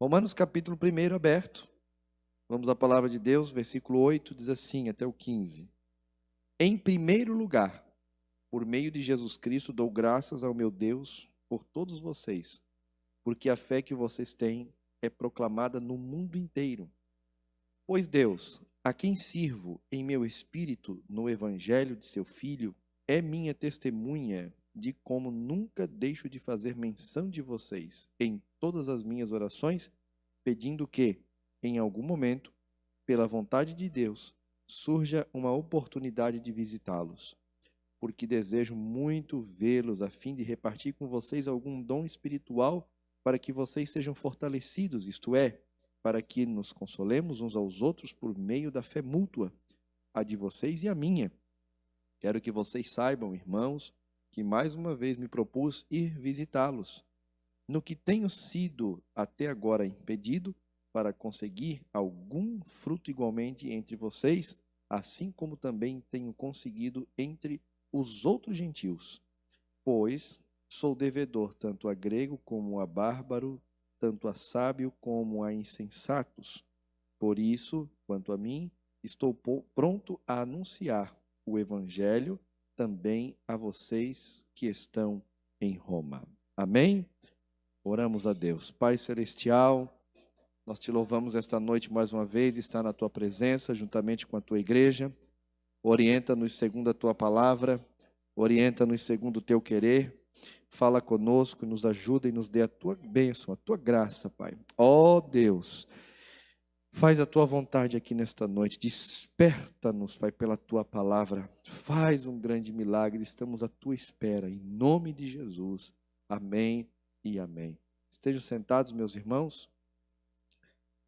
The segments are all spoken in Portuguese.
Romanos capítulo 1 aberto. Vamos à palavra de Deus, versículo 8, diz assim, até o 15. Em primeiro lugar, por meio de Jesus Cristo, dou graças ao meu Deus por todos vocês, porque a fé que vocês têm é proclamada no mundo inteiro. Pois Deus, a quem sirvo em meu espírito no evangelho de seu Filho, é minha testemunha de como nunca deixo de fazer menção de vocês em todas as minhas orações, pedindo que, em algum momento, pela vontade de Deus, surja uma oportunidade de visitá-los, porque desejo muito vê-los a fim de repartir com vocês algum dom espiritual para que vocês sejam fortalecidos, isto é, para que nos consolemos uns aos outros por meio da fé mútua, a de vocês e a minha. Quero que vocês saibam, irmãos, que mais uma vez me propus ir visitá-los, no que tenho sido até agora impedido, para conseguir algum fruto igualmente entre vocês, assim como também tenho conseguido entre os outros gentios. Pois sou devedor tanto a grego como a bárbaro, tanto a sábio como a insensatos. Por isso, quanto a mim, estou pronto a anunciar o evangelho também a vocês que estão em Roma. Amém? Oramos a Deus. Pai Celestial, nós te louvamos esta noite mais uma vez, está na tua presença, juntamente com a tua igreja. Orienta-nos segundo a tua palavra, orienta-nos segundo o teu querer. Fala conosco, nos ajuda e nos dê a tua bênção, a tua graça, Pai. Ó Deus, faz a tua vontade aqui nesta noite, desperta-nos, Pai, pela tua palavra. Faz um grande milagre, estamos à tua espera, em nome de Jesus. Amém e amém. Estejam sentados, meus irmãos.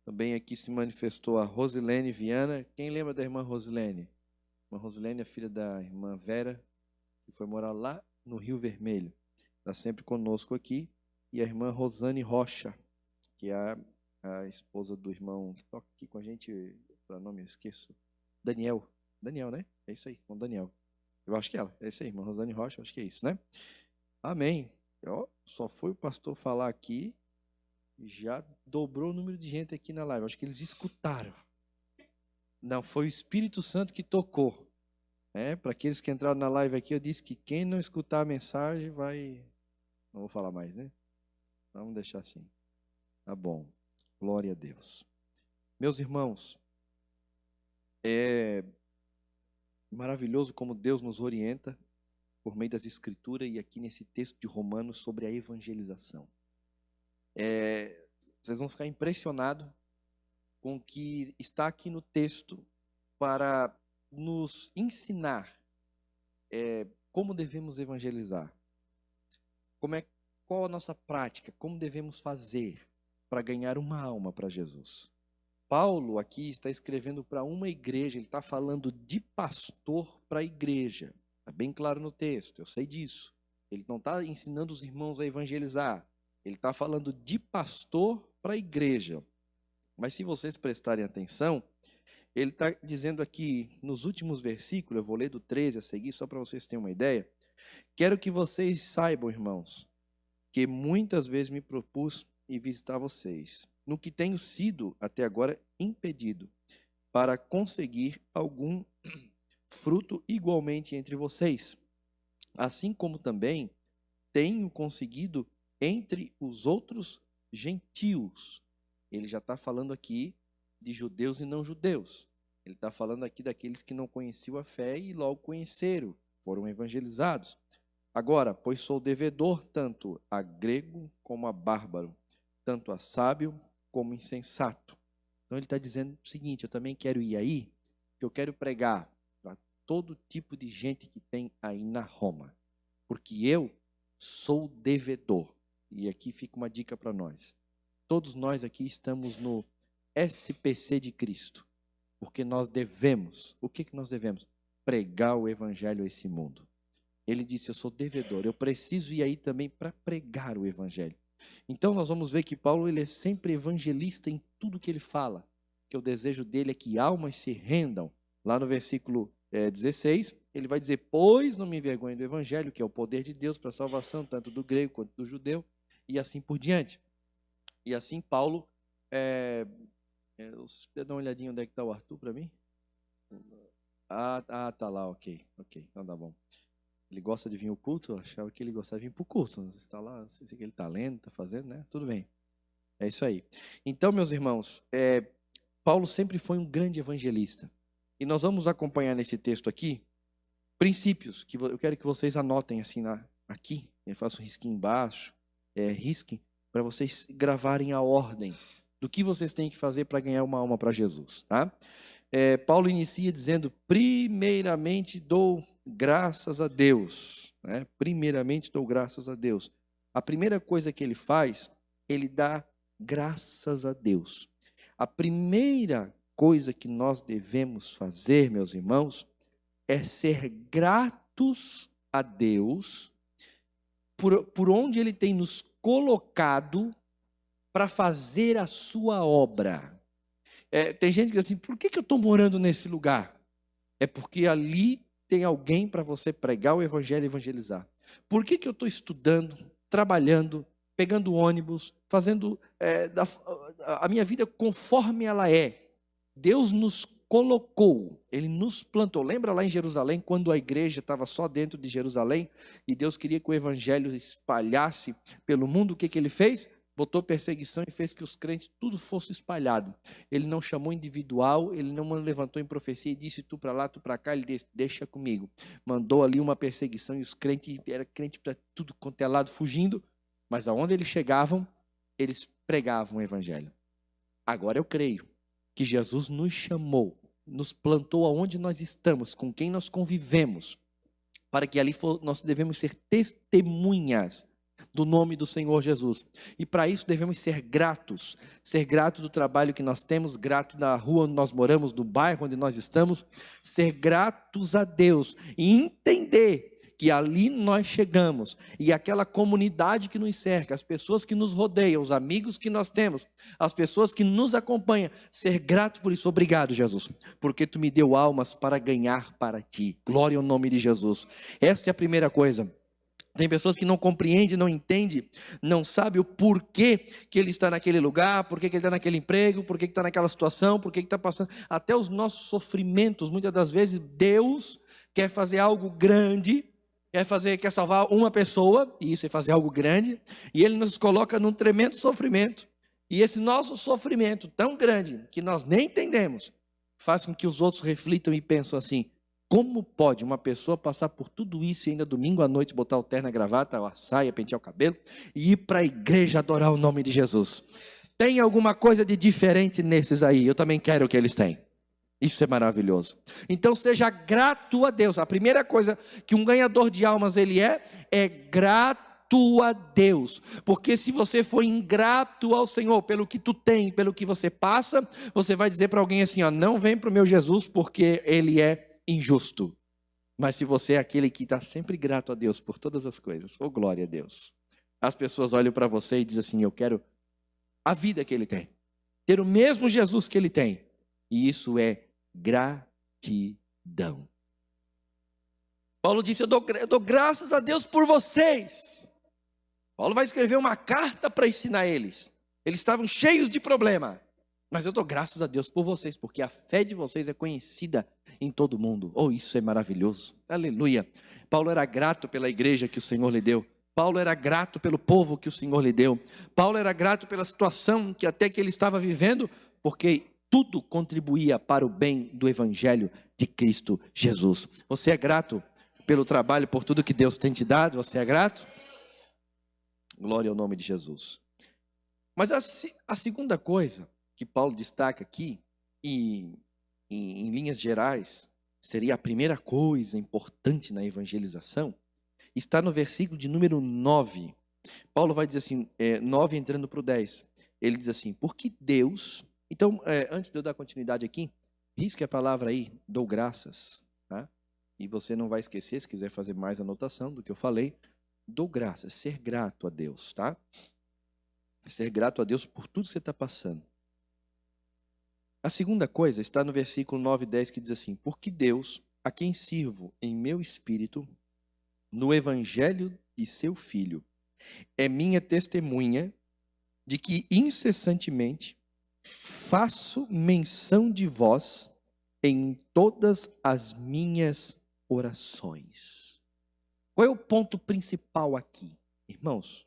Também aqui se manifestou a Rosilene Viana. Quem lembra da irmã Rosilene? A irmã Rosilene é filha da irmã Vera, que foi morar lá no Rio Vermelho. Está sempre conosco aqui. E a irmã Rosane Rocha, que é a esposa do irmão que toca aqui com a gente, para nome eu esqueço. Daniel. Daniel, né? É isso aí, com Daniel. Eu acho que é ela. É isso aí, irmã Rosane Rocha, acho que é isso, né? Amém. Só foi o pastor falar aqui, já dobrou o número de gente aqui na live. Acho que eles escutaram. Não, foi o Espírito Santo que tocou. Para aqueles que entraram na live aqui, eu disse que quem não escutar a mensagem vai... Não vou falar mais, né? Vamos deixar assim. Tá bom. Glória a Deus. Meus irmãos, é maravilhoso como Deus nos orienta por meio das Escrituras e aqui nesse texto de Romanos sobre a evangelização. Vocês vão ficar impressionados com o que está aqui no texto para nos ensinar como devemos evangelizar. Qual a nossa prática, como devemos fazer para ganhar uma alma para Jesus. Paulo aqui está escrevendo para uma igreja, ele está falando de pastor para a igreja. Está bem claro no texto, eu sei disso. Ele não está ensinando os irmãos a evangelizar. Ele está falando de pastor para a igreja. Mas se vocês prestarem atenção, ele está dizendo aqui, nos últimos versículos, eu vou ler do 13 a seguir, só para vocês terem uma ideia. Quero que vocês saibam, irmãos, que muitas vezes me propus ir visitar vocês, no que tenho sido até agora impedido, para conseguir algum fruto igualmente entre vocês, assim como também tenho conseguido entre os outros gentios. Ele já está falando aqui de judeus e não judeus. Ele está falando aqui daqueles que não conheciam a fé e logo conheceram, foram evangelizados. Agora, pois sou devedor tanto a grego como a bárbaro, tanto a sábio como insensato. Então ele está dizendo o seguinte, eu também quero ir aí, que eu quero pregar para todo tipo de gente que tem aí na Roma, porque eu sou devedor. E aqui fica uma dica para nós. Todos nós aqui estamos no SPC de Cristo, porque nós devemos, o que nós devemos? Pregar o evangelho a esse mundo. Ele disse, eu sou devedor, eu preciso ir aí também para pregar o evangelho. Então nós vamos ver que Paulo ele é sempre evangelista em tudo que ele fala, que o desejo dele é que almas se rendam. Lá no versículo 16, ele vai dizer, pois não me envergonho do evangelho, que é o poder de Deus para a salvação, tanto do grego quanto do judeu, e assim por diante. E assim Paulo Você dá uma olhadinha onde é que está o Arthur para mim? Tá lá, ok, então tá bom. Ele gosta de vir ao culto? Eu achava que ele gostava de vir para o culto. Você está lá, não sei se ele está lendo, está fazendo, né? Tudo bem. É isso aí. Então, meus irmãos, Paulo sempre foi um grande evangelista. E nós vamos acompanhar nesse texto aqui princípios que eu quero que vocês anotem assim aqui. Eu faço um risquinho embaixo, risquem, para vocês gravarem a ordem do que vocês têm que fazer para ganhar uma alma para Jesus, tá? Paulo inicia dizendo: primeiramente dou graças a Deus, né? Primeiramente dou graças a Deus. A primeira coisa que ele faz, ele dá graças a Deus. A primeira coisa que nós devemos fazer, meus irmãos, é ser gratos a Deus por onde Ele tem nos colocado para fazer a sua obra. Tem gente que diz assim: por que eu estou morando nesse lugar? É porque ali tem alguém para você pregar o evangelho e evangelizar. Por que eu estou estudando, trabalhando, pegando ônibus, fazendo a minha vida conforme ela é? Deus nos colocou, Ele nos plantou. Lembra lá em Jerusalém, quando a igreja estava só dentro de Jerusalém e Deus queria que o evangelho espalhasse pelo mundo? O que Ele fez? Botou perseguição e fez que os crentes tudo fosse espalhado. Ele não chamou individual, Ele não levantou em profecia e disse tu para lá, tu para cá. Ele disse: deixa comigo. Mandou ali uma perseguição e os crentes, era crente para tudo quanto é lado, fugindo. Mas aonde eles chegavam, eles pregavam o evangelho. Agora eu creio que Jesus nos chamou, nos plantou aonde nós estamos, com quem nós convivemos, para que ali nós devemos ser testemunhas do nome do Senhor Jesus. E para isso devemos ser gratos do trabalho que nós temos, grato da rua onde nós moramos, do bairro onde nós estamos, ser gratos a Deus e entender que ali nós chegamos, e aquela comunidade que nos cerca, as pessoas que nos rodeiam, os amigos que nós temos, as pessoas que nos acompanham, ser grato por isso. Obrigado, Jesus, porque tu me deu almas para ganhar para ti. Glória ao nome de Jesus. Essa é a primeira coisa. Tem pessoas que não compreendem, não entendem, não sabem o porquê que ele está naquele lugar, porquê que ele está naquele emprego, porquê que está naquela situação, porquê que está passando. Até os nossos sofrimentos, muitas das vezes, Deus quer fazer algo grande, quer salvar uma pessoa, e isso é fazer algo grande, e Ele nos coloca num tremendo sofrimento. E esse nosso sofrimento tão grande, que nós nem entendemos, faz com que os outros reflitam e pensam assim: como pode uma pessoa passar por tudo isso e ainda domingo à noite botar o terno, a gravata, a saia, pentear o cabelo e ir para a igreja adorar o nome de Jesus? Tem alguma coisa de diferente nesses aí? Eu também quero o que eles têm. Isso é maravilhoso. Então seja grato a Deus. A primeira coisa que um ganhador de almas ele é grato a Deus. Porque se você for ingrato ao Senhor pelo que tu tem, pelo que você passa, você vai dizer para alguém assim: ó, não vem para o meu Jesus porque ele é injusto. Mas se você é aquele que está sempre grato a Deus por todas as coisas, oh glória a Deus, as pessoas olham para você e dizem assim: eu quero a vida que ele tem, ter o mesmo Jesus que ele tem. E isso é gratidão. Paulo disse: eu dou graças a Deus por vocês. Paulo vai escrever uma carta para ensinar eles. Eles estavam cheios de problema, mas eu dou graças a Deus por vocês, porque a fé de vocês é conhecida em todo mundo. Oh, isso é maravilhoso, aleluia. Paulo era grato pela igreja que o Senhor lhe deu. Paulo era grato pelo povo que o Senhor lhe deu. Paulo era grato pela situação que até que ele estava vivendo, porque tudo contribuía para o bem do evangelho de Cristo Jesus. Você é grato pelo trabalho, por tudo que Deus tem te dado? Você é grato? Glória ao nome de Jesus. Mas a segunda coisa que Paulo destaca aqui, e em linhas gerais, seria a primeira coisa importante na evangelização, está no versículo de número 9. Paulo vai dizer assim, 9 entrando para o 10. Ele diz assim: porque Deus... Então, antes de eu dar continuidade aqui, risque a palavra aí, dou graças, tá? E você não vai esquecer, se quiser fazer mais anotação do que eu falei, dou graças, ser grato a Deus, tá? Ser grato a Deus por tudo que você está passando. A segunda coisa está no versículo 9 e 10, que diz assim: porque Deus, a quem sirvo em meu espírito, no evangelho de seu Filho, é minha testemunha de que incessantemente faço menção de vós em todas as minhas orações. Qual é o ponto principal aqui, irmãos?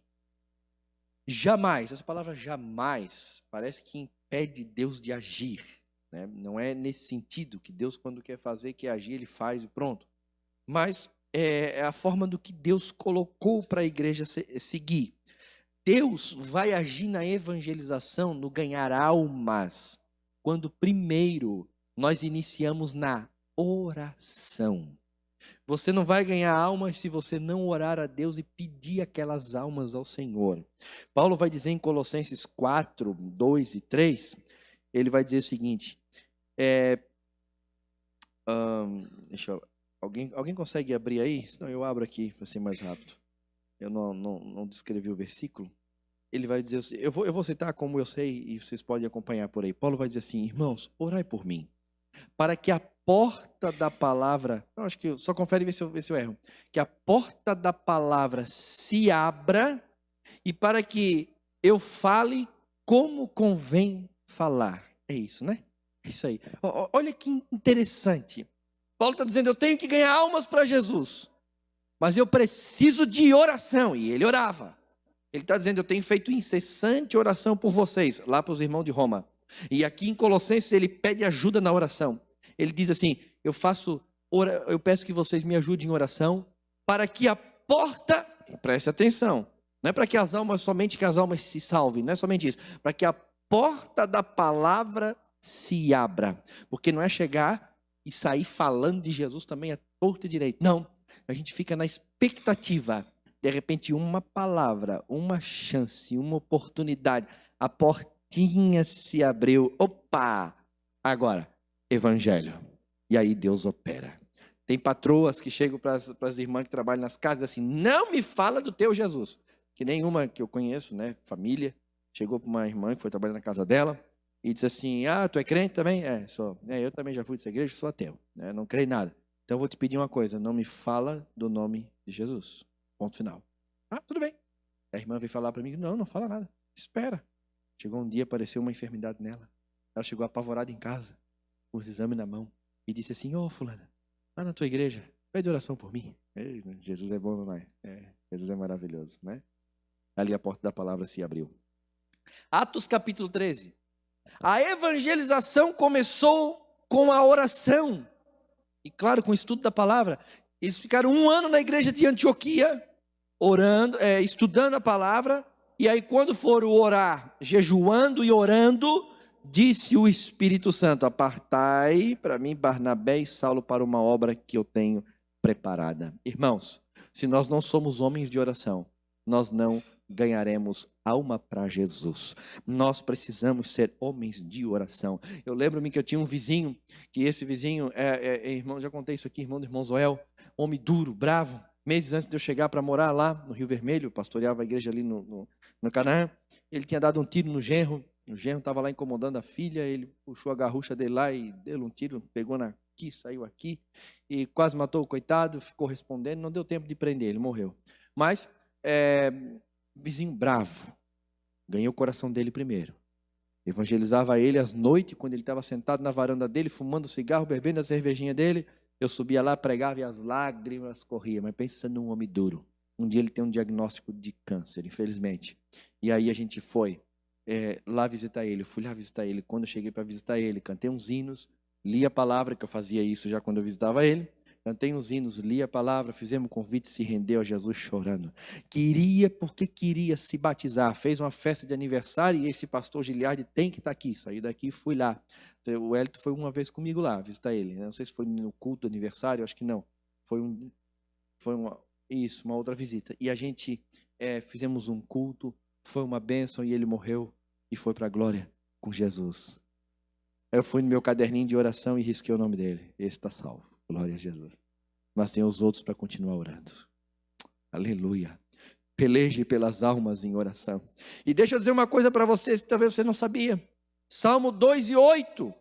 Jamais, essa palavra jamais parece que impede Deus de agir, né? Não é nesse sentido que Deus, quando quer fazer, quer agir, ele faz e pronto. Mas é a forma do que Deus colocou para a igreja seguir. Deus vai agir na evangelização, no ganhar almas, quando primeiro nós iniciamos na oração. Você não vai ganhar almas se você não orar a Deus e pedir aquelas almas ao Senhor. Paulo vai dizer em Colossenses 4, 2 e 3, ele vai dizer o seguinte, alguém consegue abrir aí? Senão eu abro aqui para ser mais rápido. Eu não descrevi o versículo. Ele vai dizer assim, eu vou citar como eu sei e vocês podem acompanhar por aí. Paulo vai dizer assim, irmãos, orai por mim, para que a porta da palavra, acho que só confere e vê se eu erro, que a porta da palavra se abra e para que eu fale como convém falar. É isso, né? É isso aí. Olha que interessante. Paulo está dizendo, eu tenho que ganhar almas para Jesus, mas eu preciso de oração. E ele orava. Ele está dizendo, eu tenho feito incessante oração por vocês, lá para os irmãos de Roma. E aqui em Colossenses ele pede ajuda na oração. Ele diz assim, eu peço que vocês me ajudem em oração, para que a porta, preste atenção, não é para que somente que as almas se salvem, não é somente isso, para que a porta da palavra se abra. Porque não é chegar e sair falando de Jesus também a torto e direito. Não, a gente fica na expectativa. De repente uma palavra, uma chance, uma oportunidade, a portinha se abriu. Opa! Agora, evangelho. E aí Deus opera. Tem patroas que chegam para as irmãs que trabalham nas casas assim, não me fala do teu Jesus. Que nenhuma que eu conheço, né, família, chegou para uma irmã que foi trabalhar na casa dela e disse assim, tu é crente também? Sou. Eu também já fui dessa igreja, sou ateu, né, não creio em nada. Então eu vou te pedir uma coisa, não me fala do nome de Jesus. Ponto final. Tudo bem. A irmã veio falar para mim, não fala nada, espera. Chegou um dia, apareceu uma enfermidade nela. Ela chegou apavorada em casa, com os exames na mão, e disse assim, fulana, lá na tua igreja, pede oração por mim. Ei, Jesus é bom, não é? Jesus é maravilhoso, né? Ali a porta da palavra se abriu. Atos capítulo 13. A evangelização começou com a oração. E claro, com o estudo da palavra. Eles ficaram 1 ano na igreja de Antioquia, orando, estudando a palavra. E aí quando foram orar, jejuando e orando, disse o Espírito Santo, apartai para mim Barnabé e Saulo para uma obra que eu tenho preparada. Irmãos, se nós não somos homens de oração, nós não ganharemos alma para Jesus. Nós precisamos ser homens de oração. Eu lembro-me que eu tinha um vizinho, que esse vizinho irmão, já contei isso aqui, irmão do irmão Zoel, homem duro, bravo. Meses antes de eu chegar para morar lá no Rio Vermelho, pastoreava a igreja ali no Canaã, ele tinha dado um tiro no genro. O genro estava lá incomodando a filha, ele puxou a garrucha dele lá e deu um tiro, pegou aqui, saiu aqui e quase matou o coitado, ficou respondendo, não deu tempo de prender, ele morreu. Mas, vizinho bravo, ganhou o coração dele primeiro. Evangelizava ele às noites, quando ele estava sentado na varanda dele, fumando cigarro, bebendo a cervejinha dele, eu subia lá, pregava e as lágrimas corriam, mas pensa num homem duro. Um dia ele tem um diagnóstico de câncer, infelizmente. E aí a gente foi lá visitar ele, eu fui lá visitar ele. Quando eu cheguei para visitar ele, cantei uns hinos, li a palavra, que eu fazia isso já quando eu visitava ele. Cantei uns hinos, li a palavra, fizemos um convite, se rendeu a Jesus chorando. Porque queria se batizar. Fez uma festa de aniversário e esse pastor Giliardi tem que estar aqui. Saí daqui e fui lá. O Hélito foi uma vez comigo lá visitar ele. Não sei se foi no culto do aniversário, acho que não. Foi uma outra visita. E a gente fizemos um culto, foi uma bênção e ele morreu e foi para a glória com Jesus. Eu fui no meu caderninho de oração e risquei o nome dele. Esse está salvo. Glória a Jesus. Mas tem os outros para continuar orando. Aleluia. Peleje pelas almas em oração. E deixa eu dizer uma coisa para vocês que talvez você não sabia. Salmo 2:8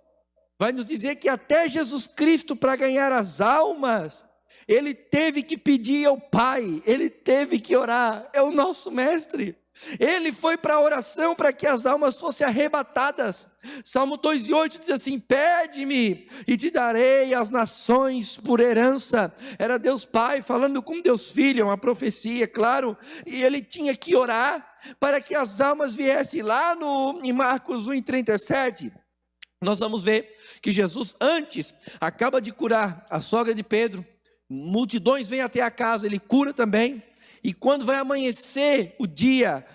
vai nos dizer que até Jesus Cristo, para ganhar as almas, ele teve que pedir ao Pai, ele teve que orar. É o nosso mestre. Ele foi para a oração para que as almas fossem arrebatadas. Salmo 2:8 diz assim: pede-me e te darei as nações por herança. Era Deus Pai falando com Deus Filho, é uma profecia, claro. E ele tinha que orar para que as almas viessem. Lá em Marcos 1:37, nós vamos ver que Jesus antes acaba de curar a sogra de Pedro. Multidões vêm até a casa, ele cura também. E quando vai amanhecer o dia,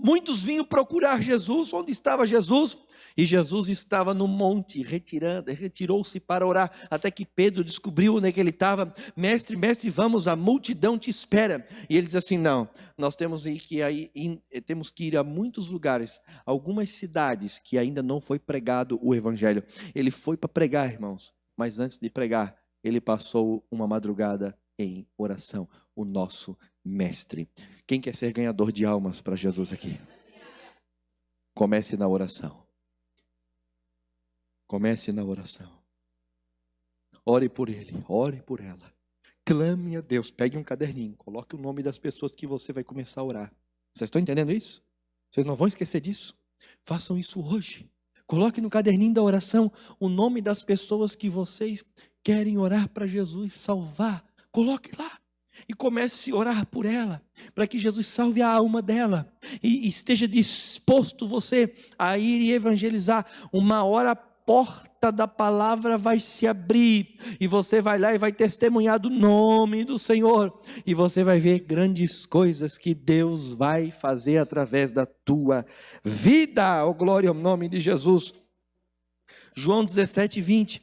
muitos vinham procurar Jesus. Onde estava Jesus? E Jesus estava no monte, retirou-se para orar, até que Pedro descobriu onde é que ele estava. Mestre, vamos, a multidão te espera. E ele diz assim: não, nós temos que ir a muitos lugares, algumas cidades que ainda não foi pregado o evangelho. Ele foi para pregar, irmãos, mas antes de pregar, ele passou uma madrugada em oração, o nosso mestre. Quem quer ser ganhador de almas para Jesus aqui? Comece na oração. Comece na oração. Ore por ele, ore por ela. Clame a Deus, pegue um caderninho, coloque o nome das pessoas que você vai começar a orar. Vocês estão entendendo isso? Vocês não vão esquecer disso? Façam isso hoje. Coloque no caderninho da oração o nome das pessoas que vocês querem orar para Jesus salvar. Coloque lá e comece a orar por ela, para que Jesus salve a alma dela, e esteja disposto você a ir e evangelizar. Uma hora a porta da palavra vai se abrir, e você vai lá e vai testemunhar do nome do Senhor, e você vai ver grandes coisas que Deus vai fazer através da tua vida. Oh, glória ao nome de Jesus. João 17:20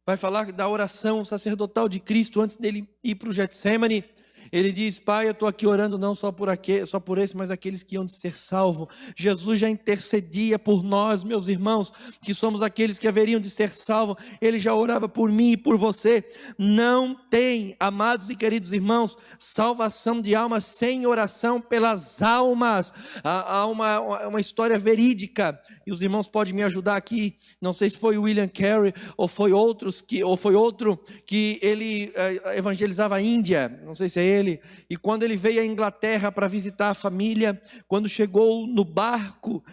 vai falar da oração sacerdotal de Cristo antes dele ir para o Getsemane. Ele diz: Pai, eu estou aqui orando não só por esse, mas aqueles que iam de ser salvos. Jesus já intercedia por nós, meus irmãos, que somos aqueles que haveriam de ser salvos. Ele já orava por mim e por você. Não tem, amados e queridos irmãos, salvação de almas sem oração pelas almas. Há uma história verídica, e os irmãos podem me ajudar aqui. Não sei se foi William Carey ou foi outro que ele evangelizava a Índia. Não sei se é ele. E quando ele veio à Inglaterra para visitar a família, quando chegou no barco,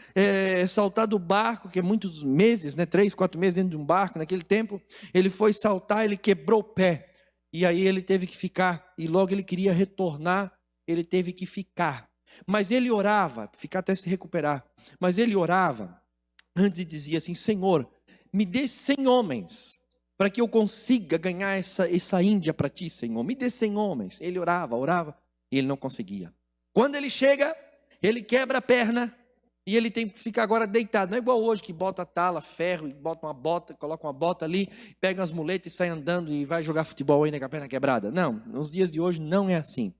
saltar do barco, que é muitos meses, 3, 4 meses dentro de um barco, naquele tempo, ele foi saltar, ele quebrou o pé, e aí ele teve que ficar, e logo ele queria retornar, ele teve que ficar, mas ele orava, ficar até se recuperar, mas ele orava, antes e dizia assim: Senhor, me dê 100 homens, para que eu consiga ganhar essa Índia para ti, Senhor. Me dê 100 homens. Ele orava, e ele não conseguia. Quando ele chega, ele quebra a perna, e ele tem que ficar agora deitado. Não é igual hoje, que bota tala, ferro, e bota uma bota, coloca uma bota ali, pega as muletas e sai andando, e vai jogar futebol ainda com a perna quebrada. Não, nos dias de hoje não é assim.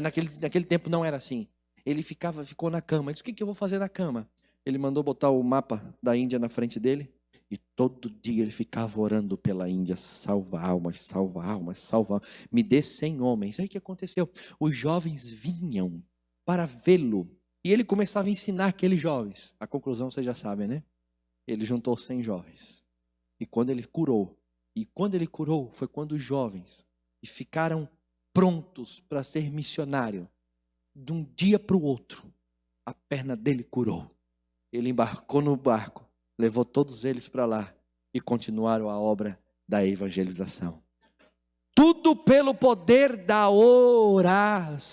Naquele tempo não era assim. Ele ficou na cama. Ele disse: o que eu vou fazer na cama? Ele mandou botar o mapa da Índia na frente dele, e todo dia ele ficava orando pela Índia: salva almas, salva almas, salva almas. Me dê 100 homens. Aí o que aconteceu? Os jovens vinham para vê-lo, e ele começava a ensinar aqueles jovens. A conclusão vocês já sabem, né? Ele juntou 100 jovens, e quando ele curou, foi quando os jovens ficaram prontos para ser missionário, de um dia para o outro, a perna dele curou. Ele embarcou no barco, levou todos eles para lá e continuaram a obra da evangelização. Tudo pelo poder da oração.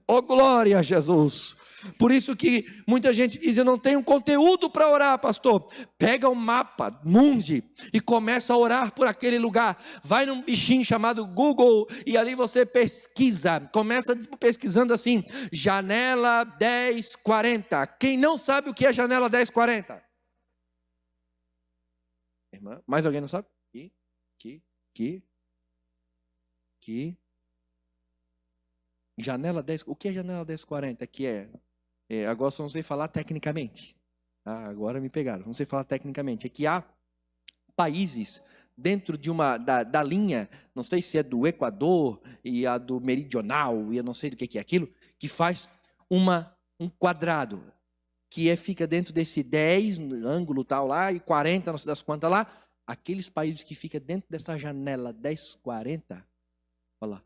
Oh, glória a Jesus! Por isso que muita gente diz: eu não tenho conteúdo para orar, pastor. Pega o mapa mundi e começa a orar por aquele lugar. Vai num bichinho chamado Google e ali você pesquisa. Começa pesquisando assim: janela 1040. Quem não sabe o que é janela 1040? Irmã, mais alguém não sabe? Janela 10, o que é janela 1040? Agora só não sei falar tecnicamente. Agora me pegaram, não sei falar tecnicamente. É que há países dentro de da linha, não sei se é do Equador e a do Meridional, e eu não sei do que é aquilo, que faz um quadrado, que fica dentro desse 10, ângulo tal lá, e 40, não sei das quantas lá. Aqueles países que ficam dentro dessa janela 1040, olha lá.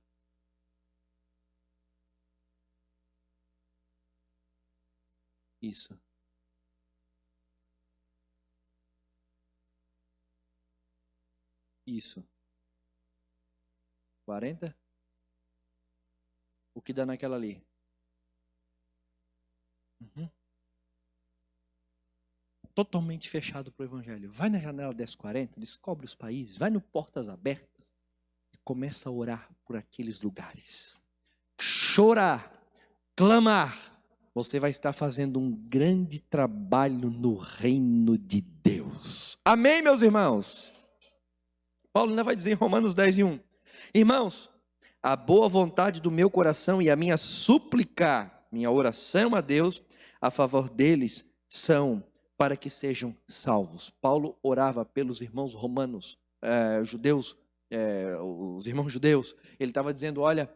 Isso. Isso. 40? O que dá naquela ali? Totalmente fechado para o evangelho. Vai na janela 1040, descobre os países, vai no Portas Abertas e começa a orar por aqueles lugares. Chorar, clamar. Você vai estar fazendo um grande trabalho no reino de Deus. Amém, meus irmãos? Paulo ainda vai dizer em Romanos 10:1. Irmãos, a boa vontade do meu coração e a minha súplica, minha oração a Deus, a favor deles, são para que sejam salvos. Paulo orava pelos irmãos romanos, judeus, os irmãos judeus. Ele estava dizendo, olha,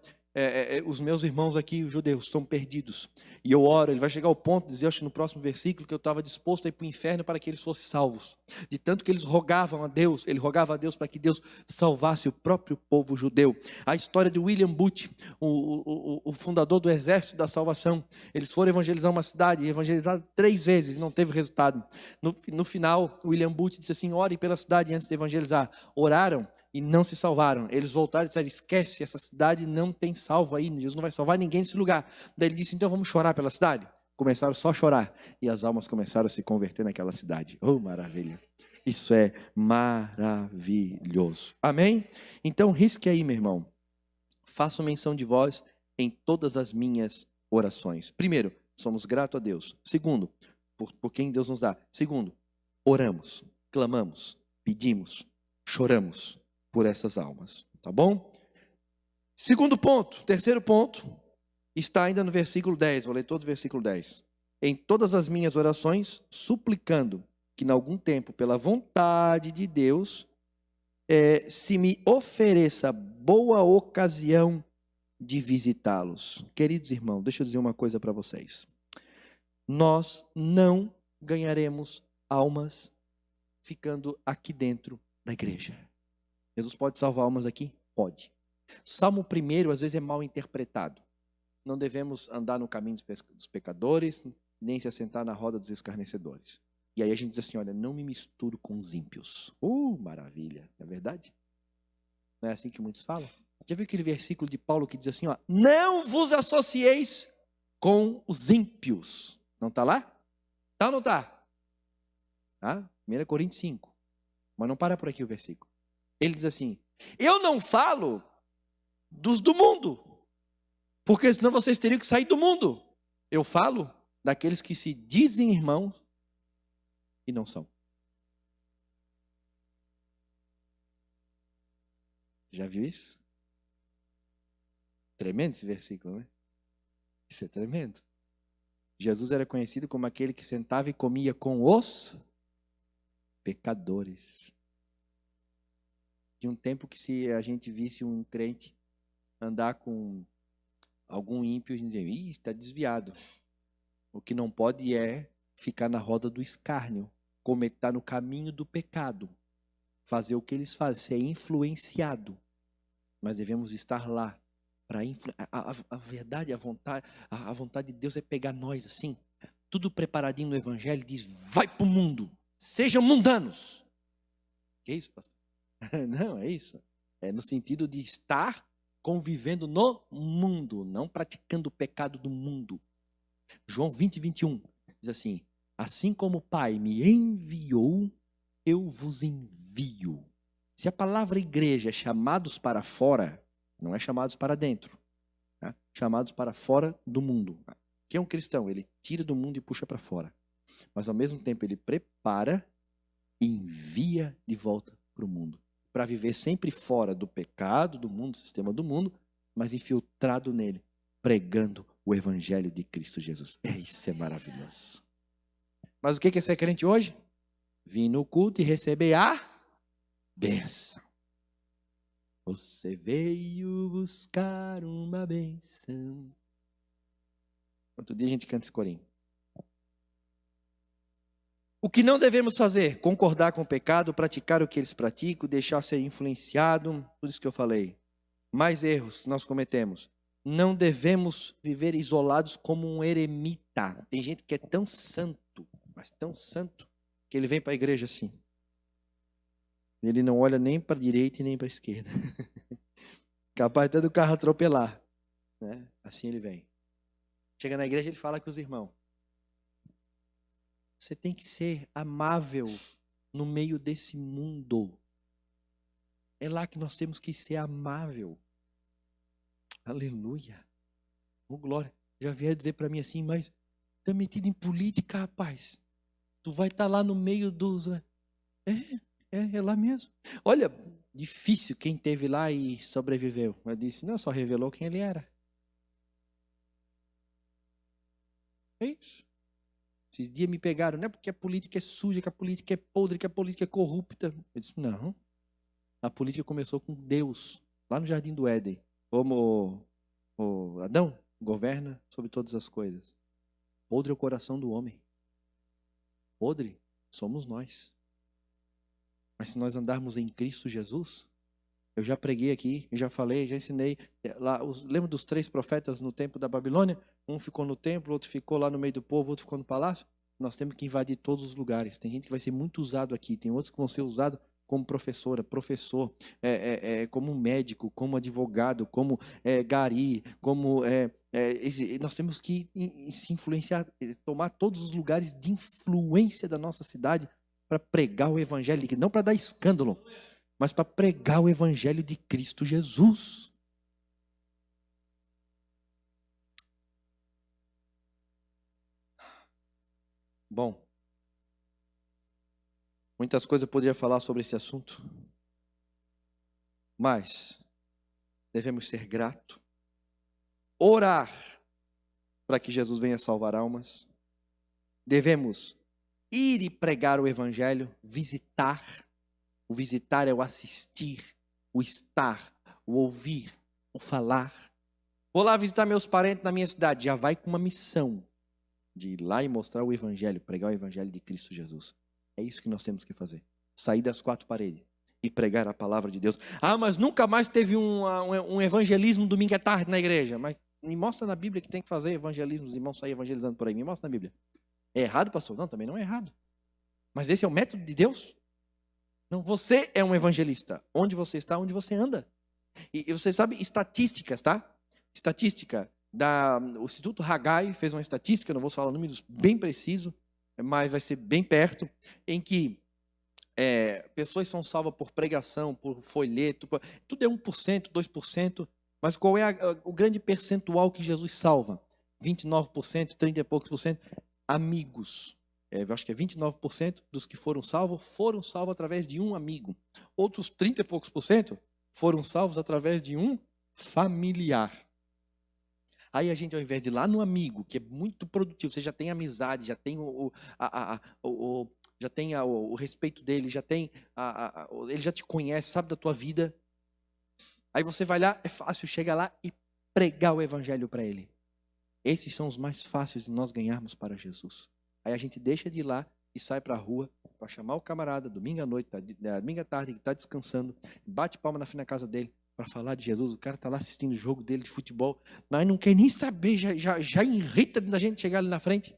os meus irmãos aqui, os judeus, estão perdidos. E eu oro, ele vai chegar ao ponto de dizer, acho que no próximo versículo, que eu estava disposto a ir para o inferno para que eles fossem salvos. De tanto que eles rogavam a Deus, ele rogava a Deus para que Deus salvasse o próprio povo judeu. A história de William Booth, o fundador do Exército da Salvação, eles foram evangelizar uma cidade, evangelizaram 3 vezes, não teve resultado. No final, William Booth disse assim, ore pela cidade antes de evangelizar. Oraram e não se salvaram. Eles voltaram e disseram, esquece, essa cidade não tem salvo aí, Jesus não vai salvar ninguém nesse lugar. Daí ele disse, então vamos chorar pela cidade? Começaram só a chorar, e as almas começaram a se converter naquela cidade. Oh, maravilha! Isso é maravilhoso. Amém? Então risque aí, meu irmão. Faço menção de vós em todas as minhas orações. Primeiro, somos gratos a Deus. Segundo, por quem Deus nos dá. Segundo, oramos, clamamos, pedimos, choramos por essas almas, tá bom? Segundo ponto, terceiro ponto, está ainda no versículo 10, vou ler todo o versículo 10. Em todas as minhas orações, suplicando que, em algum tempo, pela vontade de Deus, se me ofereça boa ocasião de visitá-los. Queridos irmãos, deixa eu dizer uma coisa para vocês. Nós não ganharemos almas ficando aqui dentro da igreja. Jesus pode salvar almas aqui? Pode. Salmo 1 às vezes é mal interpretado. Não devemos andar no caminho dos pecadores, nem se assentar na roda dos escarnecedores. E aí a gente diz assim, olha, não me misturo com os ímpios. Maravilha, não é verdade? Não é assim que muitos falam? Já viu aquele versículo de Paulo que diz assim, ó, não vos associeis com os ímpios. Não está lá? Está ou não está? Tá? 1 Coríntios 5. Mas não para por aqui o versículo. Ele diz assim, eu não falo dos do mundo, porque senão vocês teriam que sair do mundo. Eu falo daqueles que se dizem irmãos e não são. Já viu isso? Tremendo esse versículo, né? Isso é tremendo. Jesus era conhecido como aquele que sentava e comia com os pecadores. De um tempo que se a gente visse um crente andar com algum ímpio, a gente dizia, está desviado. O que não pode é ficar na roda do escárnio, estar no caminho do pecado, fazer o que eles fazem, ser influenciado. Mas devemos estar lá para a verdade, a vontade de Deus é pegar nós assim, tudo preparadinho no evangelho, diz, vai para o mundo, sejam mundanos. Que isso, pastor? Não, é isso. É no sentido de estar convivendo no mundo, não praticando o pecado do mundo. João 20:21 diz assim, assim como o Pai me enviou, eu vos envio. Se a palavra igreja é chamados para fora, não é chamados para dentro. Tá? Chamados para fora do mundo. Quem é um cristão? Ele tira do mundo e puxa para fora. Mas ao mesmo tempo ele prepara e envia de volta para o mundo. Para viver sempre fora do pecado, do mundo, do sistema do mundo, mas infiltrado nele, pregando o evangelho de Cristo Jesus. Isso é maravilhoso. Mas o que é ser crente hoje? Vim no culto e receber a bênção. Você veio buscar uma bênção. Outro dia a gente canta esse corinho. O que não devemos fazer? Concordar com o pecado, praticar o que eles praticam, deixar ser influenciado, tudo isso que eu falei. Mais erros nós cometemos. não devemos viver isolados como um eremita. Tem gente que é tão santo, mas tão santo, que ele vem para a igreja assim. Ele não olha nem para a direita e nem para a esquerda. Capaz até do carro atropelar. Né? Assim ele vem. Chega na igreja, ele fala com os irmãos. Você tem que ser amável no meio desse mundo. É lá que nós temos que ser amável. Aleluia. Oh, glória. Já vieram dizer para mim assim, mas tá metido em política, rapaz. Tu vai estar lá no meio dos... É lá mesmo. Olha, difícil quem teve lá e sobreviveu. Mas disse, não, só revelou quem ele era. É isso. Esses dias me pegaram, não é porque a política é suja, que a política é podre, que a política é corrupta. Eu disse, não. A política começou com Deus, lá no Jardim do Éden. Como o Adão governa sobre todas as coisas. Podre é o coração do homem. Podre somos nós. Mas se nós andarmos em Cristo Jesus, eu já preguei aqui, eu já falei, já ensinei. Lembra dos 3 profetas no tempo da Babilônia? Um ficou no templo, outro ficou lá no meio do povo, outro ficou no palácio. Nós temos que invadir todos os lugares. Tem gente que vai ser muito usado aqui, tem outros que vão ser usados como professora, professor, como médico, como advogado, como gari, como... nós temos que se influenciar, tomar todos os lugares de influência da nossa cidade para pregar o evangelho, não para dar escândalo, mas para pregar o evangelho de Cristo Jesus. Bom, muitas coisas eu poderia falar sobre esse assunto, mas devemos ser gratos, orar para que Jesus venha salvar almas, devemos ir e pregar o evangelho, visitar. O visitar é o assistir, o estar, o ouvir, o falar. Vou lá visitar meus parentes na minha cidade, já vai com uma missão de ir lá e mostrar o evangelho, pregar o evangelho de Cristo Jesus. É isso que nós temos que fazer. Sair das 4 paredes e pregar a palavra de Deus. Ah, mas nunca mais teve um evangelismo domingo à tarde na igreja. Mas me mostra na Bíblia que tem que fazer evangelismo, os irmãos saírem evangelizando por aí. Me mostra na Bíblia. É errado, pastor? Não, também não é errado. Mas esse é o método de Deus? Não, você é um evangelista. Onde você está, onde você anda. E você sabe estatísticas, tá? Estatística. O Instituto Haggai fez uma estatística, não vou falar números bem precisos, mas vai ser bem perto, em que pessoas são salvas por pregação, por folheto, tudo é 1%, 2%, mas qual é o grande percentual que Jesus salva? 29%, 30 e poucos por cento, amigos. Eu acho que é 29% dos que foram salvos através de um amigo. Outros 30 e poucos por cento foram salvos através de um familiar. Aí a gente, ao invés de ir lá no amigo, que é muito produtivo, você já tem amizade, já tem o respeito dele, ele já te conhece, sabe da tua vida. Aí você vai lá, é fácil, chega lá e pregar o evangelho para ele. Esses são os mais fáceis de nós ganharmos para Jesus. Aí a gente deixa de ir lá e sai para a rua para chamar o camarada, domingo à noite, domingo à tarde, que está descansando, bate palma na frente da casa dele para falar de Jesus. O cara está lá assistindo o jogo dele de futebol, mas não quer nem saber, já irrita da gente chegar ali na frente.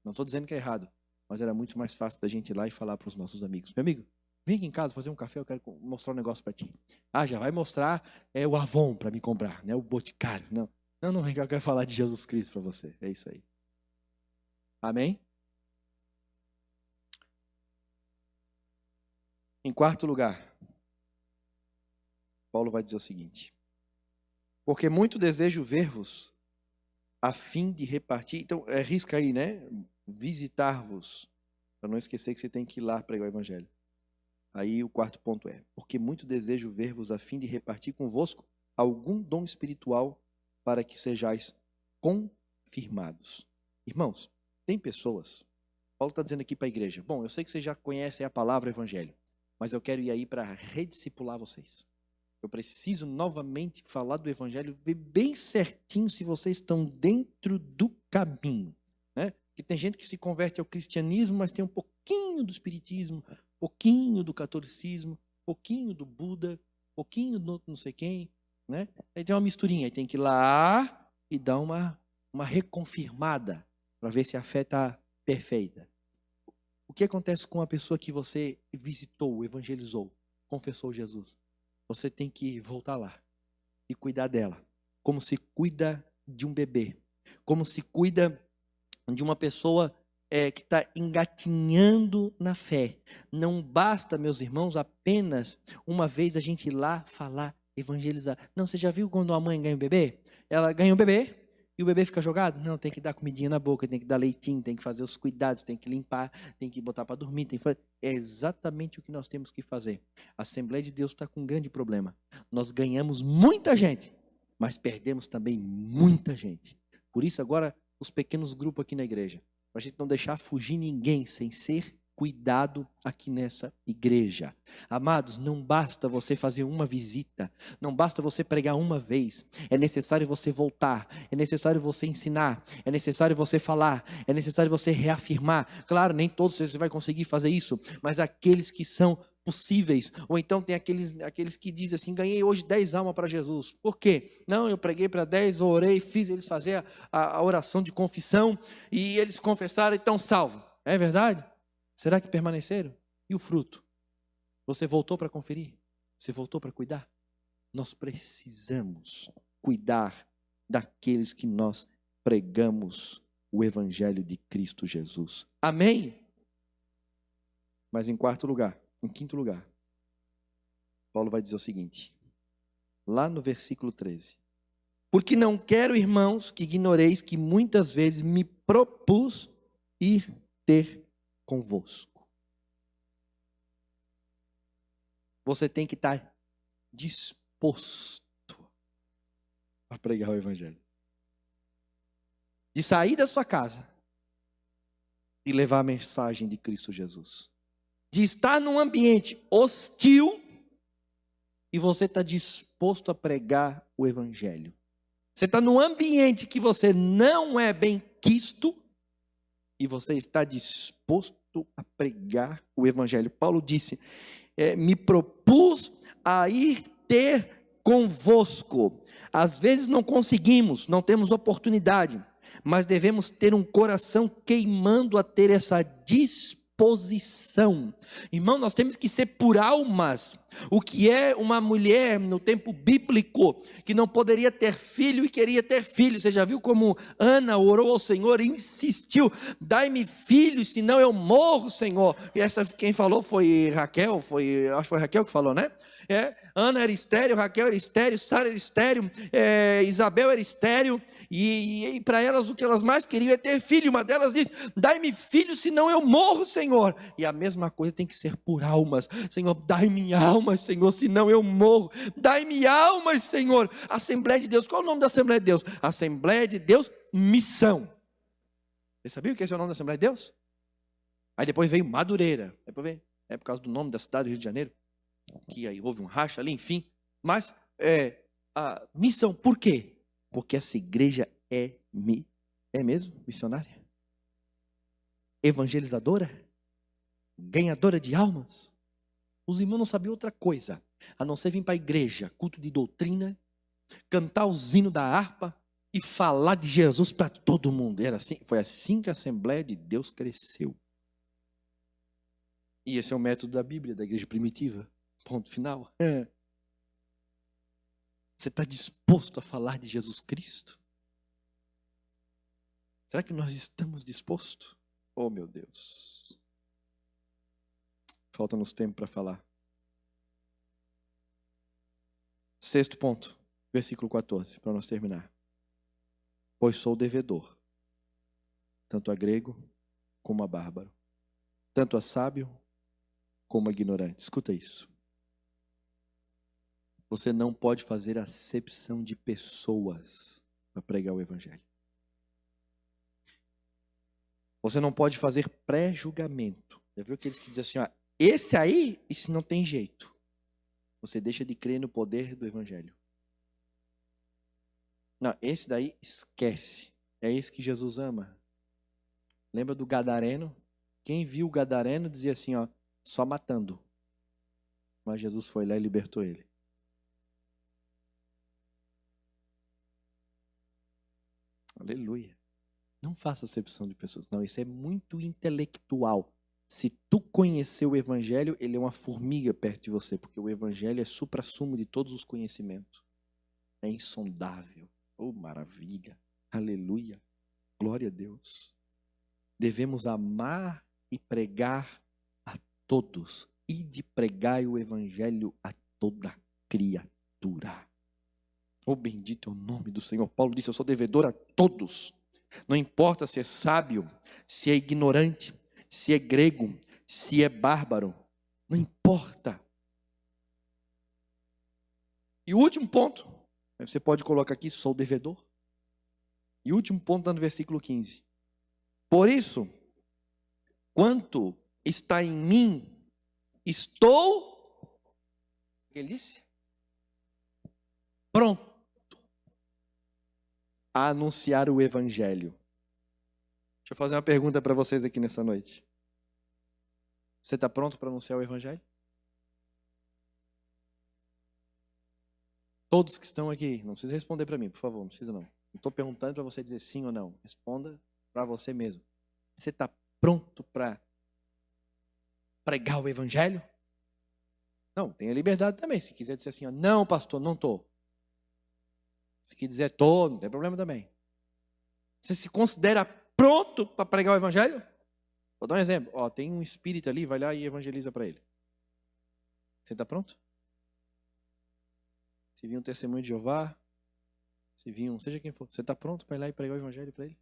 Não estou dizendo que é errado, mas era muito mais fácil da gente ir lá e falar para os nossos amigos. Meu amigo, vem aqui em casa fazer um café, eu quero mostrar um negócio para ti. Ah, já vai mostrar o Avon para me comprar, né? O Boticário. Não, vem cá, eu quero falar de Jesus Cristo para você. É isso aí. Amém? Em quarto lugar, Paulo vai dizer o seguinte: porque muito desejo ver-vos a fim de repartir. Então, risca aí, né? Visitar-vos. Para não esquecer que você tem que ir lá pregar o evangelho. Aí o quarto ponto é: porque muito desejo ver-vos a fim de repartir convosco algum dom espiritual para que sejais confirmados. Irmãos, tem pessoas, Paulo está dizendo aqui para a igreja, bom, eu sei que vocês já conhecem a palavra evangelho, mas eu quero ir aí para rediscipular vocês. Eu preciso novamente falar do evangelho, ver bem certinho se vocês estão dentro do caminho, né? Porque tem gente que se converte ao cristianismo, mas tem um pouquinho do espiritismo, um pouquinho do catolicismo, um pouquinho do Buda, um pouquinho do não sei quem, né? Aí tem uma misturinha, aí tem que ir lá e dar uma reconfirmada para ver se a fé está perfeita. O que acontece com a pessoa que você visitou, evangelizou, confessou Jesus? Você tem que voltar lá e cuidar dela, como se cuida de um bebê, como se cuida de uma pessoa que está engatinhando na fé. Não basta, meus irmãos, apenas uma vez a gente ir lá falar, evangelizar. Não, você já viu quando a mãe ganha um bebê? Ela ganha um bebê e o bebê fica jogado? Não, tem que dar comidinha na boca, tem que dar leitinho, tem que fazer os cuidados, tem que limpar, tem que botar para dormir, tem que fazer. É exatamente o que nós temos que fazer. A Assembleia de Deus está com um grande problema. Nós ganhamos muita gente, mas perdemos também muita gente. Por isso agora os pequenos grupos aqui na igreja, para a gente não deixar fugir ninguém sem ser cuidado aqui nessa igreja. Amados, não basta você fazer uma visita, não basta você pregar uma vez, é necessário você voltar, é necessário você ensinar, é necessário você falar, é necessário você reafirmar. Claro, nem todos você vai conseguir fazer isso, mas aqueles que são possíveis, ou então tem aqueles que dizem assim, ganhei hoje 10 almas para Jesus. Por quê? Não, eu preguei para 10, orei, fiz eles fazer a oração de confissão, e eles confessaram e estão salvos. É verdade? Será que permaneceram? E o fruto? Você voltou para conferir? Você voltou para cuidar? Nós precisamos cuidar daqueles que nós pregamos o evangelho de Cristo Jesus. Amém? Mas em quinto lugar, Paulo vai dizer o seguinte, lá no versículo 13. Porque não quero, irmãos, que ignoreis que muitas vezes me propus ir ter convosco. Você tem que estar disposto a pregar o evangelho. De sair da sua casa e levar a mensagem de Cristo Jesus. De estar num ambiente hostil e você está disposto a pregar o evangelho. Você está num ambiente que você não é bem quisto e você está disposto a pregar o evangelho. Paulo disse, me propus a ir ter convosco. Às vezes não conseguimos, não temos oportunidade, mas devemos ter um coração queimando a ter essa disposição. Irmão, nós temos que ser por almas. O que é uma mulher no tempo bíblico que não poderia ter filho e queria ter filho? Você já viu como Ana orou ao Senhor e insistiu, dai-me filhos, senão eu morro, Senhor. E quem falou foi Raquel, acho que foi Raquel que falou, né? Ana era estéril, Raquel era estéril, Sara era estéril, Isabel era estéril, e para elas o que elas mais queriam é ter filho. Uma delas diz, dai-me filho, senão eu morro, Senhor. E a mesma coisa tem que ser por almas. Senhor, dai-me almas, Senhor, senão eu morro. Dai-me almas, Senhor. Assembleia de Deus, qual é o nome da Assembleia de Deus? Assembleia de Deus, missão. Você sabia o que é o nome da Assembleia de Deus? Aí depois veio Madureira, é por causa do nome da cidade do Rio de Janeiro, que aí houve um racha ali, enfim. Mas a missão, por quê? Porque essa igreja é mesmo missionária? Evangelizadora? Ganhadora de almas? Os irmãos não sabiam outra coisa, a não ser vir para a igreja, culto de doutrina, cantar o hino da harpa e falar de Jesus para todo mundo. Foi assim que a Assembleia de Deus cresceu. E esse é o método da Bíblia, da igreja primitiva. Ponto final. Você está disposto a falar de Jesus Cristo? Será que nós estamos dispostos? Oh, meu Deus. Falta-nos tempo para falar. Sexto ponto, versículo 14, para nós terminar. Pois sou devedor, tanto a grego como a bárbaro, tanto a sábio como a ignorante. Escuta isso. Você não pode fazer acepção de pessoas para pregar o evangelho. Você não pode fazer pré-julgamento. Já viu aqueles que dizem assim, esse não tem jeito. Você deixa de crer no poder do evangelho. Não, esse daí esquece. É esse que Jesus ama. Lembra do gadareno? Quem viu o gadareno dizia assim, só matando. Mas Jesus foi lá e libertou ele. Aleluia. Não faça acepção de pessoas. Não, isso é muito intelectual. Se tu conhecer o evangelho, ele é uma formiga perto de você, porque o evangelho é suprassumo de todos os conhecimentos. É insondável. Oh, maravilha. Aleluia. Glória a Deus. Devemos amar e pregar a todos. E de pregar o evangelho a toda criatura. Oh, bendito é o nome do Senhor. Paulo disse, eu sou devedor a todos. Não importa se é sábio, se é ignorante, se é grego, se é bárbaro. Não importa. E o último ponto, você pode colocar aqui, sou devedor. E o último ponto está no versículo 15. Por isso, quanto está em mim, estou, o que ele disse? Pronto a anunciar o evangelho. Deixa eu fazer uma pergunta para vocês aqui nessa noite. Você está pronto para anunciar o evangelho? Todos que estão aqui, não precisa responder para mim, por favor, não precisa não. Não estou perguntando para você dizer sim ou não. Responda para você mesmo. Você está pronto para pregar o evangelho? Não, tenha liberdade também. Se quiser dizer assim, ó, não, pastor, não estou. Se quiser dizer estou, não tem problema também. Você se considera pronto para pregar o evangelho? Vou dar um exemplo. Ó, tem um espírito ali, vai lá e evangeliza para ele. Você está pronto? Se vir um testemunho de Jeová, se vir um, seja quem for, você está pronto para ir lá e pregar o evangelho para ele?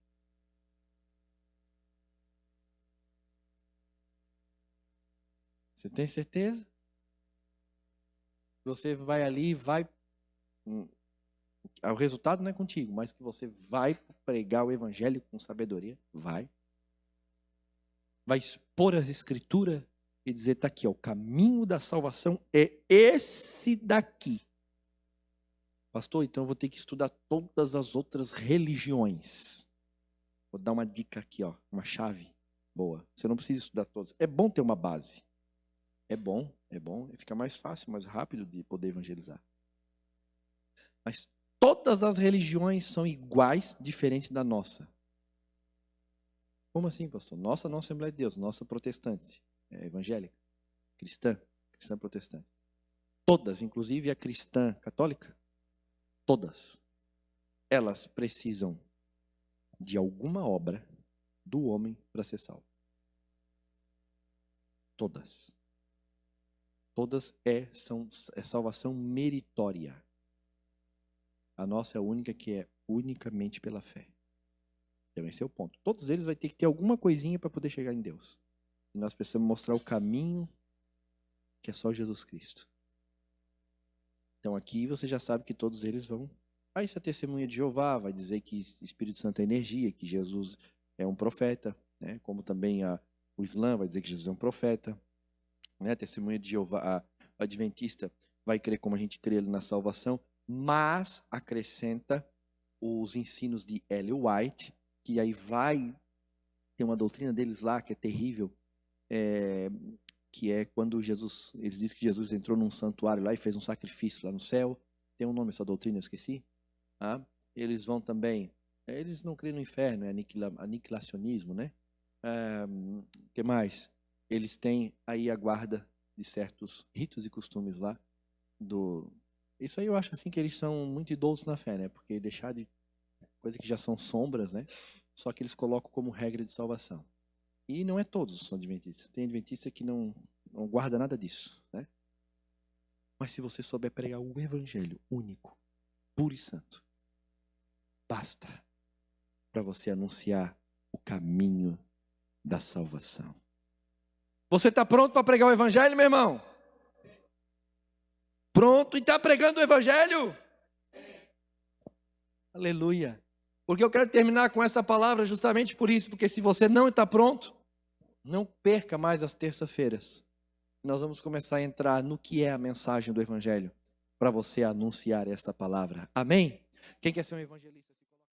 Você tem certeza? Você vai ali e vai... O resultado não é contigo, mas que você vai pregar o evangelho com sabedoria? Vai. Vai expor as escrituras e dizer, está aqui, ó, o caminho da salvação é esse daqui. Pastor, então eu vou ter que estudar todas as outras religiões. Vou dar uma dica aqui, ó, uma chave boa. Você não precisa estudar todas. É bom ter uma base. É bom. Fica mais fácil, mais rápido de poder evangelizar. Mas todas as religiões são iguais, diferente da nossa. Como assim, pastor? Nossa não Assembleia de Deus, nossa protestante, evangélica, cristã protestante. Todas, inclusive a cristã católica, todas, elas precisam de alguma obra do homem para ser salvo. Todas. Todas é salvação meritória. A nossa é a única que é unicamente pela fé. Então esse é o ponto. Todos eles vão ter que ter alguma coisinha para poder chegar em Deus. E nós precisamos mostrar o caminho que é só Jesus Cristo. Então aqui você já sabe que todos eles vão... Aí essa testemunha de Jeová vai dizer que Espírito Santo é energia, que Jesus é um profeta, né? Como também o Islã vai dizer que Jesus é um profeta. Né? A testemunha de Jeová, a adventista, vai crer como a gente crê na salvação, mas acrescenta os ensinos de Ellen White, que aí vai ter uma doutrina deles lá que é terrível, que é quando Jesus, eles dizem que Jesus entrou num santuário lá e fez um sacrifício lá no céu. Tem um nome essa doutrina, eu esqueci. Eles vão também, eles não creem no inferno, é aniquilacionismo, né? O que mais? Eles têm aí a guarda de certos ritos e costumes lá. Isso aí eu acho assim que eles são muito idosos na fé, né? Porque deixar de coisas que já são sombras, né? Só que eles colocam como regra de salvação. E não é todos os adventistas. Tem adventista que não guarda nada disso, né? Mas se você souber pregar o evangelho único, puro e santo, basta para você anunciar o caminho da salvação. Você está pronto para pregar o evangelho, meu irmão? Pronto e está pregando o evangelho? Aleluia. Porque eu quero terminar com essa palavra justamente por isso, porque se você não está pronto, não perca mais as terças-feiras. Nós vamos começar a entrar no que é a mensagem do evangelho, para você anunciar esta palavra. Amém? Quem quer ser um evangelista?